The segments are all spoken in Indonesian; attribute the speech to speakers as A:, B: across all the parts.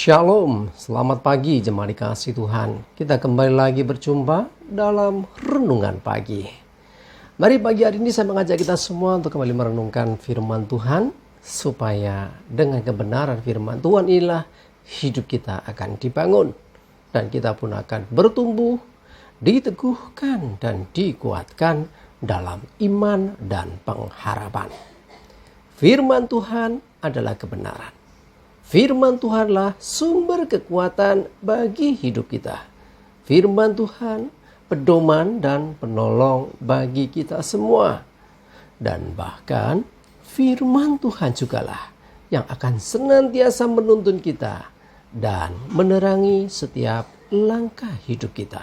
A: Shalom, selamat pagi jemaat dikasih Tuhan. Kita kembali lagi berjumpa dalam Renungan Pagi. Mari pagi hari ini saya mengajak kita semua untuk kembali merenungkan firman Tuhan, supaya dengan kebenaran firman Tuhan inilah hidup kita akan dibangun, dan kita pun akan bertumbuh, diteguhkan dan dikuatkan dalam iman dan pengharapan. Firman Tuhan adalah kebenaran. Firman Tuhanlah sumber kekuatan bagi hidup kita. Firman Tuhan pedoman dan penolong bagi kita semua. Dan bahkan firman Tuhan jugalah yang akan senantiasa menuntun kita dan menerangi setiap langkah hidup kita.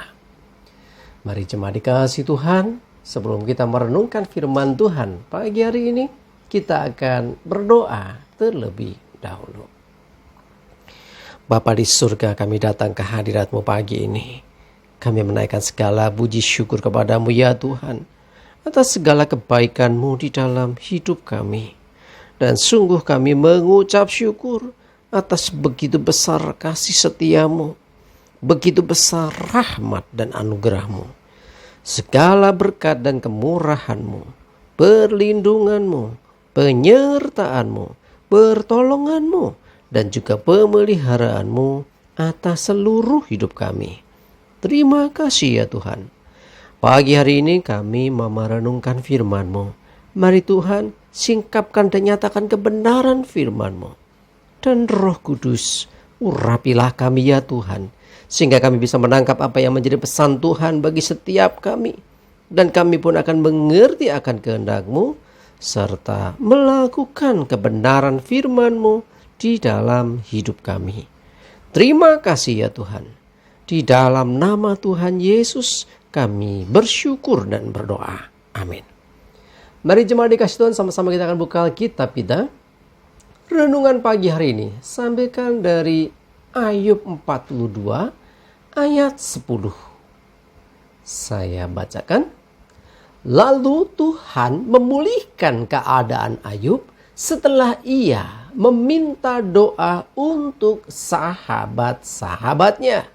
A: Mari jemaat dikasih Tuhan, sebelum kita merenungkan firman Tuhan pagi hari ini, kita akan berdoa terlebih dahulu. Bapa di surga, kami datang ke hadirat-Mu pagi ini. Kami menaikkan segala puji syukur kepadamu ya Tuhan, atas segala kebaikan-Mu di dalam hidup kami. Dan sungguh kami mengucap syukur atas begitu besar kasih setia-Mu, begitu besar rahmat dan anugerah-Mu. Segala berkat dan kemurahan-Mu, perlindungan-Mu, penyertaan-Mu, pertolongan-Mu, dan juga pemeliharaanmu atas seluruh hidup kami. Terima kasih ya Tuhan. Pagi hari ini kami merenungkan firman-Mu. Mari Tuhan, singkapkan dan nyatakan kebenaran firman-Mu. Dan Roh Kudus, urapilah kami ya Tuhan, sehingga kami bisa menangkap apa yang menjadi pesan Tuhan bagi setiap kami. Dan kami pun akan mengerti akan kehendak-Mu, serta melakukan kebenaran firman-Mu di dalam hidup kami. Terima kasih ya Tuhan. Di dalam nama Tuhan Yesus kami bersyukur dan berdoa. Amin. Mari jemaat dikasih Tuhan, sama-sama kita akan buka Alkitab kita. Renungan pagi hari ini sampaikan dari Ayub 42 ayat 10. Saya bacakan. Lalu Tuhan memulihkan keadaan Ayub setelah ia meminta doa untuk sahabat-sahabatnya.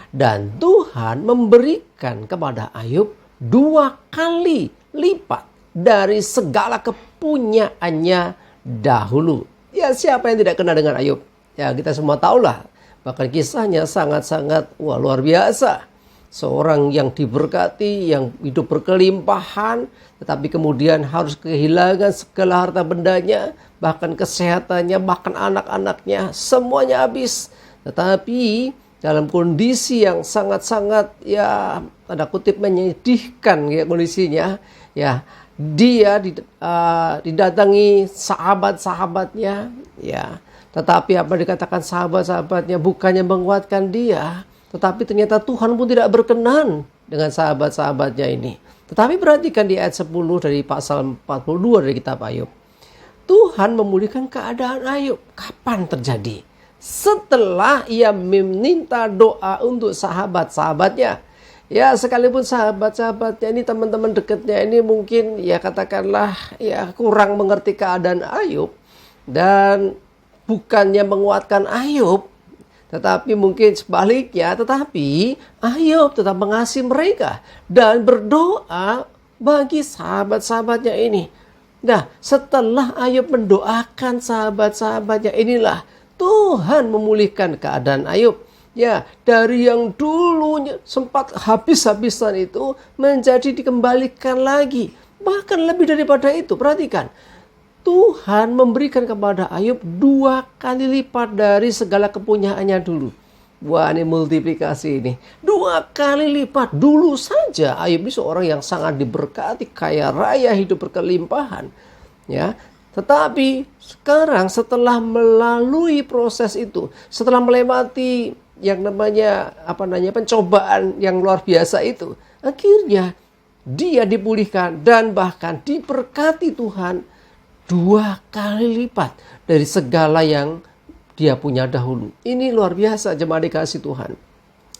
A: Dan Tuhan memberikan kepada Ayub 2 kali lipat dari segala kepunyaannya dahulu. Ya, siapa yang tidak kenal dengan Ayub? Ya, kita semua tahulah. Bahkan kisahnya sangat-sangat luar biasa. Seorang yang diberkati, yang hidup berkelimpahan, tetapi kemudian harus kehilangan segala harta bendanya, bahkan kesehatannya, bahkan anak-anaknya, semuanya habis. Tetapi dalam kondisi yang sangat-sangat tanda kutip menyedihkan ya kondisinya, ya dia didatangi sahabat-sahabatnya, ya. Tetapi apa dikatakan sahabat-sahabatnya bukannya menguatkan dia, tetapi ternyata Tuhan pun tidak berkenan dengan sahabat-sahabatnya ini. Tetapi perhatikan di ayat 10 dari pasal 42 dari kitab Ayub. Tuhan memulihkan keadaan Ayub. Kapan terjadi? Setelah ia meminta doa untuk sahabat-sahabatnya. Ya, sekalipun sahabat-sahabatnya ini, teman-teman dekatnya ini mungkin ya katakanlah ya kurang mengerti keadaan Ayub. Dan bukannya menguatkan Ayub, tetapi mungkin sebaliknya, tetapi Ayub tetap mengasihi mereka dan berdoa bagi sahabat-sahabatnya ini. Nah, setelah Ayub mendoakan sahabat-sahabatnya inilah Tuhan memulihkan keadaan Ayub. Ya, dari yang dulunya sempat habis-habisan itu menjadi dikembalikan lagi. Bahkan lebih daripada itu, perhatikan. Tuhan memberikan kepada Ayub 2 kali lipat dari segala kepunyaannya dulu. Wah, ini multiplikasi ini. 2 kali lipat. Dulu saja Ayub ini seorang yang sangat diberkati, kaya raya, hidup berkelimpahan. Ya, tetapi sekarang setelah melalui proses itu, setelah melewati yang namanya pencobaan yang luar biasa itu, akhirnya dia dipulihkan dan bahkan diberkati Tuhan 2 kali lipat dari segala yang dia punya dahulu. Ini luar biasa jemaat dikasih Tuhan.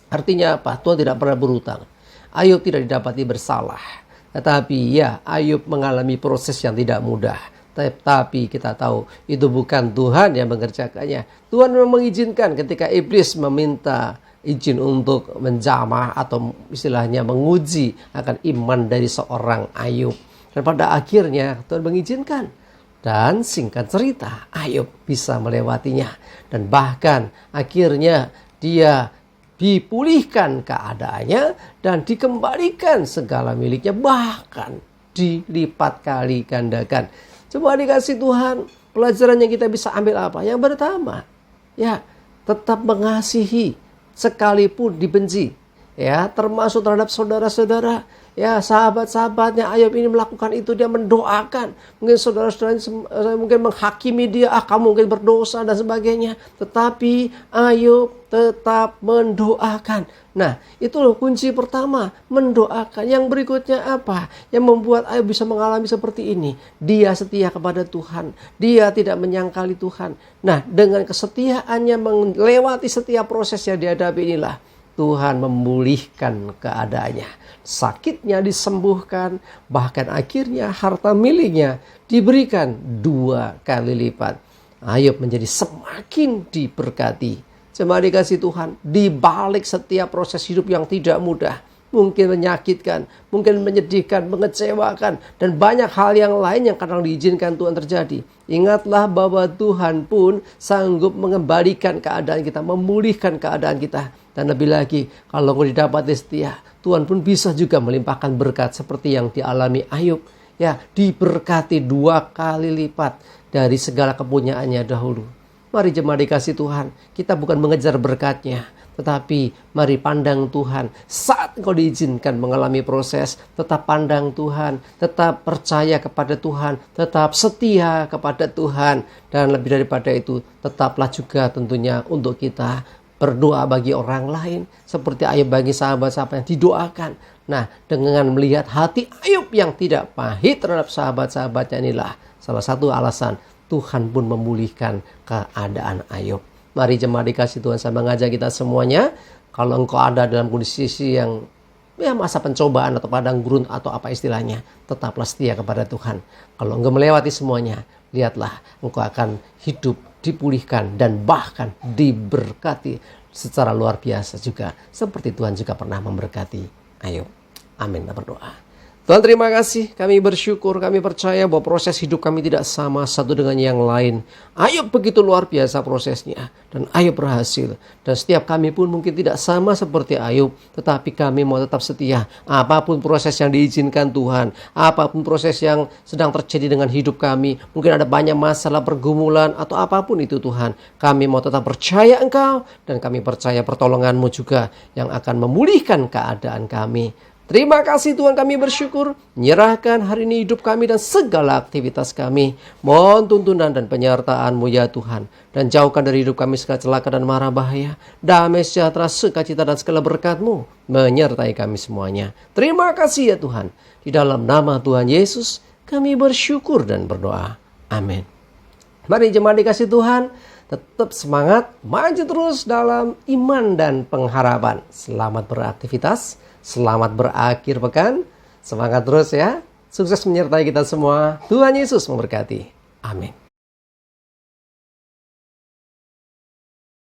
A: Artinya apa? Tuhan tidak pernah berhutang. Ayub tidak didapati bersalah. Tetapi ya, Ayub mengalami proses yang tidak mudah. Tetapi kita tahu itu bukan Tuhan yang mengerjakannya. Tuhan memang mengizinkan ketika iblis meminta izin untuk menjamah atau istilahnya menguji akan iman dari seorang Ayub. Dan pada akhirnya Tuhan mengizinkan. Dan singkat cerita, Ayub bisa melewatinya. Dan bahkan akhirnya dia dipulihkan keadaannya dan dikembalikan segala miliknya, bahkan dilipat kali gandakan. Coba dikasih Tuhan, pelajaran yang kita bisa ambil apa? Yang pertama, ya, tetap mengasihi sekalipun dibenci. Ya, termasuk terhadap saudara-saudara. Ya, sahabat-sahabatnya Ayub ini melakukan itu, dia mendoakan. Mungkin saudara-saudara mungkin menghakimi dia, kamu mungkin berdosa dan sebagainya. Tetapi Ayub tetap mendoakan. Nah, itu loh kunci pertama, mendoakan. Yang berikutnya apa? Yang membuat Ayub bisa mengalami seperti ini. Dia setia kepada Tuhan. Dia tidak menyangkali Tuhan. Nah, dengan kesetiaannya melewati setiap proses yang dihadapi inilah Tuhan memulihkan keadaannya. Sakitnya disembuhkan, bahkan akhirnya harta miliknya diberikan 2 kali lipat. Ayub menjadi semakin diberkati. Jemaat dikasih Tuhan, di balik setiap proses hidup yang tidak mudah, mungkin menyakitkan, mungkin menyedihkan, mengecewakan, dan banyak hal yang lain yang kadang diizinkan Tuhan terjadi. Ingatlah bahwa Tuhan pun sanggup mengembalikan keadaan kita, memulihkan keadaan kita. Dan lebih lagi, kalau didapati setia, Tuhan pun bisa juga melimpahkan berkat seperti yang dialami Ayub. Ya, diberkati 2 kali lipat dari segala kepunyaannya dahulu. Mari jemaat dikasih Tuhan, kita bukan mengejar berkatnya, tetapi mari pandang Tuhan. Saat engkau diizinkan mengalami proses, tetap pandang Tuhan, tetap percaya kepada Tuhan, tetap setia kepada Tuhan. Dan lebih daripada itu, tetaplah juga tentunya untuk kita berdoa bagi orang lain. Seperti Ayub bagi sahabat-sahabat yang didoakan. Nah, dengan melihat hati Ayub yang tidak pahit terhadap sahabat-sahabatnya inilah salah satu alasan Tuhan pun memulihkan keadaan Ayub. Mari jemaat dikasih Tuhan, saya mengajak kita semuanya, kalau engkau ada dalam kondisi yang masa pencobaan atau padang gurun atau apa istilahnya, tetaplah setia kepada Tuhan. Kalau engkau melewati semuanya, lihatlah engkau akan hidup dipulihkan dan bahkan diberkati secara luar biasa juga, seperti Tuhan juga pernah memberkati Ayub. Amin. Kita berdoa. Tuhan, terima kasih, kami bersyukur, kami percaya bahwa proses hidup kami tidak sama satu dengan yang lain. Ayub begitu luar biasa prosesnya, dan Ayub berhasil. Dan setiap kami pun mungkin tidak sama seperti Ayub, tetapi kami mau tetap setia. Apapun proses yang diizinkan Tuhan, apapun proses yang sedang terjadi dengan hidup kami, mungkin ada banyak masalah, pergumulan, atau apapun itu Tuhan, kami mau tetap percaya Engkau, dan kami percaya pertolongan-Mu juga yang akan memulihkan keadaan kami. Terima kasih Tuhan, kami bersyukur. Nyerahkan hari ini hidup kami dan segala aktivitas kami. Mohon tuntunan dan penyertaan-Mu ya Tuhan. Dan jauhkan dari hidup kami segala celaka dan mara bahaya. Damai sejahtera, sukacita dan segala berkat-Mu menyertai kami semuanya. Terima kasih ya Tuhan. Di dalam nama Tuhan Yesus kami bersyukur dan berdoa. Amin. Mari jemaat dikasih Tuhan, tetap semangat, maju terus dalam iman dan pengharapan. Selamat beraktivitas. Selamat berakhir pekan. Semangat terus ya. Sukses menyertai kita semua. Tuhan Yesus memberkati. Amin.